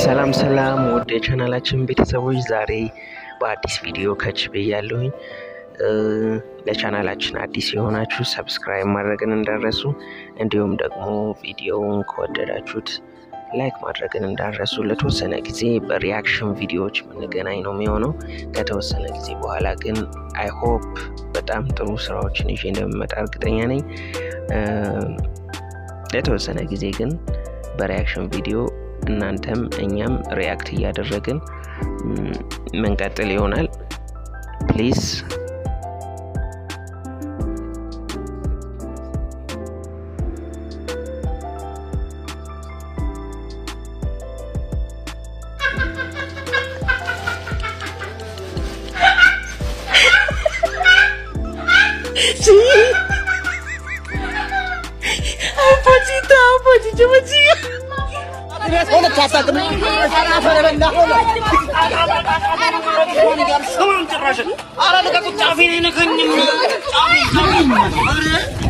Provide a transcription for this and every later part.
ሰላም ወደ ቻናላችን ቤተሰቦች ዛሬ በአዲስ ቪዲዮ ከች ብያለሁኝ። ለቻናላችን አዲስ የሆናችሁ ሰብስክራይብ ማድረግን እንዳትረሱ፣ እንዲሁም ደግሞ ቪዲዮውን ከወደዳችሁት ላይክ ማድረግን እንዳትረሱ። ለተወሰነ ጊዜ በሪአክሽን ቪዲዮዎች የምንገናኝ ነው የሚሆነው። ከተወሰነ ጊዜ በኋላ ግን አይ ሆፕ በጣም ጥሩ ስራዎችን ይዤ እንደምመጣ እርግጠኛ ነኝ። ለተወሰነ ጊዜ ግን በሪአክሽን ቪዲዮ እናንተም እኛም ሪአክት እያደረግን መንቀጥል ይሆናል። ፕሊዝ Hola casa que me para benda hola ara leka ku chafi ne khanyim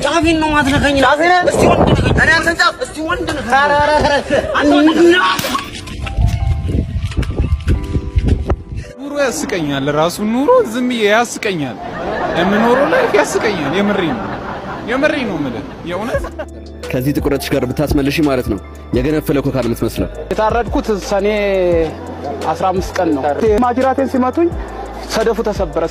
chafi no mat ne khanyim chafi ne esti wond ne khanyim ana san chafi esti wond ne ara anna ኑሮ ያስቀኛል ራሱ ኑሮ ዝም ያስቀኛል የምኖሮ ላይ ያስቀኛል የምሬ ነው ማለት የእውነት ከዚህ ጥቁረትሽ ጋር ብታስመልሺ ማለት ነው የገነፈለ ኮካ ነው የምትመስለው። የታረድኩት ሰኔ 15 ቀን ነው። ማጅራቴን ሲመቱኝ ሰደፉ ተሰበረ።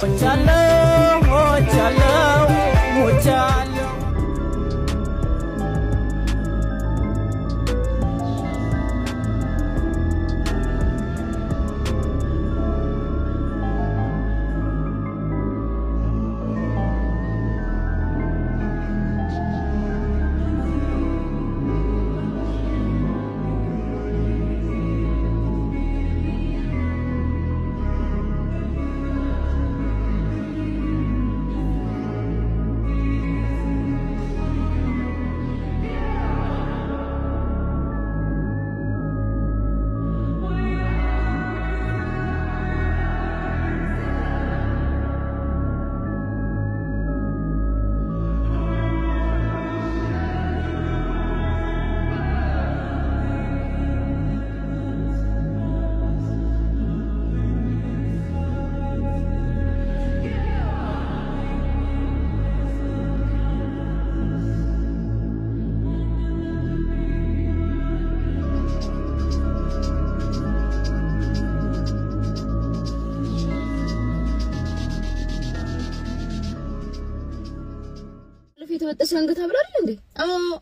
የተወጠሰ አንገት አብራል እንዴ?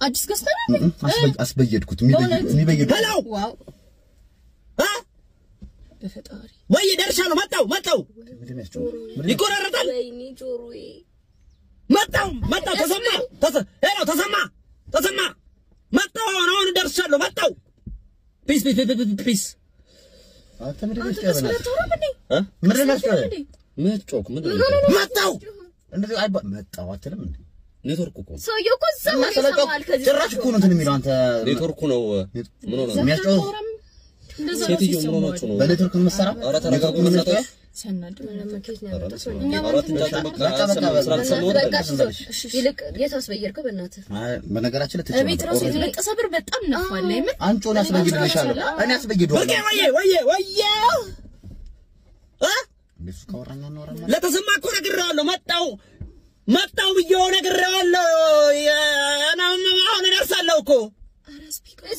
አዲስ ገዝተናል። አስበየድኩት የሚበየድ ሄሎ ዋው በፈጣሪ ወይ ደርሻለሁ መጣው ይቆራረጣል ወይኔ ጆሮዬ መጣው ተሰማ መጣው አሁን ደርሻለሁ መጣው ፒስ መጣው እንደዚህ መጣው አትልም እንዴ? ኔትወርክ እኮ ሰውዬው እኮ ሰማል ከዚህ ጭራሽ እኮ ነው እንትን የሚለው አንተ ኔትወርክ ነው ምን ሆነ የሚያስጨው ሴትዮ ምን ሆናችሁ ነው በኔትወርክ መሰራ ኧረ ተረጋጉ እናንተ ሰናድ ለማከት ነው አራት ይልቅ የታስበየርከው በእናትህ በነገራችን ላይ ተጨማሪ ቤት ራሱ የተለቀሰ ብር በጣም ነፋለ አይደል? አንጮን አስበይድልሻለሁ እኔ አስበይደዋለሁ ወይ እንደሱ ካወራኛ ነው ለተሰማ እኮ ነግሬዋለሁ መጣው ብዬው ነግሬዋለሁ አሁን ደርሳለሁ እኮ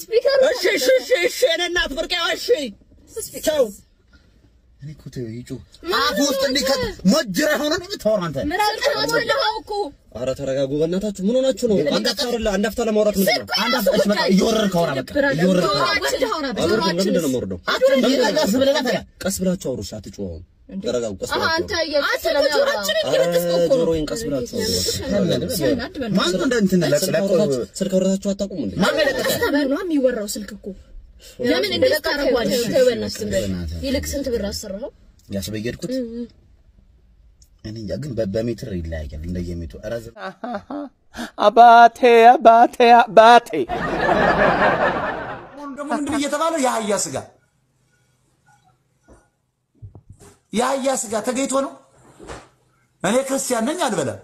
ስፒከር እሺ እኔ እናት ብርቄው እሺ ቻው እኔ እኮ ተይጩ አፉት እንዲከ ሞጅራ ሆነ ነው ተወራ አንተ ምራቀው ወለሃው እኮ ኧረ ተረጋጉ በእናታችሁ ምን ሆናችሁ ነው አንዳፍታ ለማውራት ምን ነው አንዳፍታ በቃ እየወረድክ አውራ በቃ ለምንድን ነው የምወርደው ቀስ ብላችሁ አውሩ አትጩሁ ተረጋጉ ቀስ ብላችሁ አንተ የሰላማችን ይከረጥስከው እኮ ጆሮዬን ቀስ ብላችሁ ማን እንደ እንትን ለቀለቀው ስልክ አውራታችሁ አታውቁም እንዴ ማን ለቀቀታ ነው የሚወራው ስልክ እኮ ለምን እንደዛ ታረጋለሽ ተበናስ ይልቅ ስንት ብር አሰራው ያስበየድኩት እኔ ግን በሜትር ይለያያል እንደየሜቱ አራዝ አባቴ ደግሞ ምንድን እየተባለ የአህያ ስጋ ተገይቶ ነው። እኔ ክርስቲያን ነኝ አልበለም።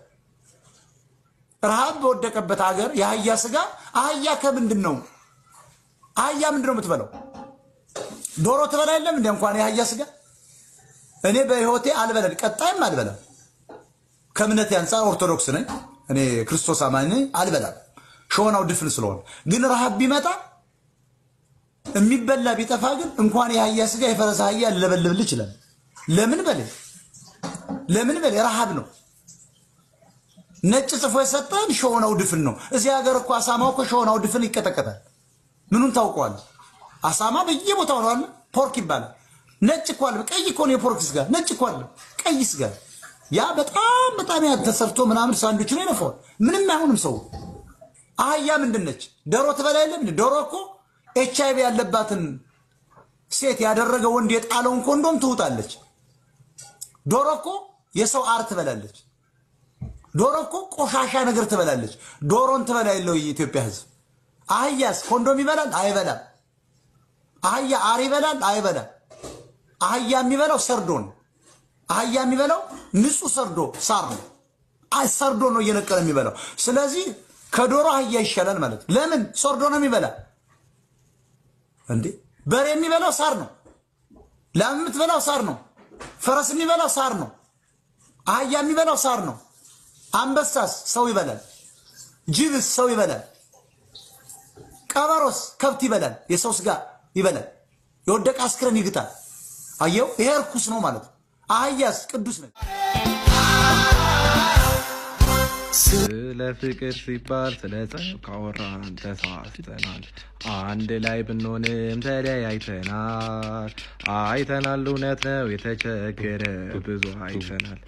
ረሃብ በወደቀበት ሀገር የአህያ ስጋ አህያ ከምንድን ነው? አህያ ምንድን ነው የምትበለው? ዶሮ ትበላ የለም እንደ እንኳን ያህያ ስጋ እኔ በህይወቴ አልበላም ቀጣይም አልበላም ከእምነቴ አንፃር ኦርቶዶክስ ነኝ እኔ ክርስቶስ አማኝ ነኝ አልበላም ሾናው ድፍን ስለሆነ ግን ረሃብ ቢመጣ የሚበላ ቢጠፋ ግን እንኳን ያህያ ስጋ የፈረስ አህያ ለበልብል ይችላል ለምን በለ ረሃብ ነው ነጭ ጽፎ የሰጠን ሾናው ድፍን ነው እዚህ ሀገር እኮ አሳማው እኮ ሾናው ድፍን ይቀጠቀጣል ምኑን ታውቀዋል አሳማ በየቦታው ነው አይደል ፖርክ ይባላል ነጭ እኮ አለ ቀይ እኮ ነው የፖርክ ስጋ ነጭ እኮ አለ ቀይ ስጋ ያ በጣም ያተሰርቶ ምናምን ሳንዱች ነው የነፈው ምንም አይሆንም ሰው አህያ ምንድነች ዶሮ ትበላ የለም ዶሮ እኮ ኤችአይቪ ያለባትን ሴት ያደረገ ወንድ የጣለውን ኮንዶም ትውጣለች ዶሮ እኮ የሰው አር ትበላለች ዶሮ እኮ ቆሻሻ ነገር ትበላለች ዶሮን ትበላ የለው የኢትዮጵያ ህዝብ አህያስ ኮንዶም ይበላል አይበላም አህያ አር ይበላል አይበላም አህያ የሚበላው ሰርዶ ነው አህያ የሚበላው ንጹህ ሰርዶ ሳር ነው ሰርዶ ነው እየነቀለ የሚበላው ስለዚህ ከዶሮ አህያ ይሻላል ማለት ለምን ሰርዶ ነው የሚበላ እንዴ በሬ የሚበላው ሳር ነው ላም የምትበላው ሳር ነው ፈረስ የሚበላው ሳር ነው አህያ የሚበላው ሳር ነው አንበሳስ ሰው ይበላል ጅብስ ሰው ይበላል ቀበሮስ ከብት ይበላል የሰው ስጋ ይበላል የወደቀ አስክረን ይግጣል አየው ይሄ ርኩስ ነው ማለት አህያስ ቅዱስ ነው ስለ ፍቅር ሲባል ስለ ጸብ ካወራን ተሳስተናል አንድ ላይ ብንሆንም ተለያይተናል አይተናል እውነት ነው የተቸገረ ብዙ አይተናል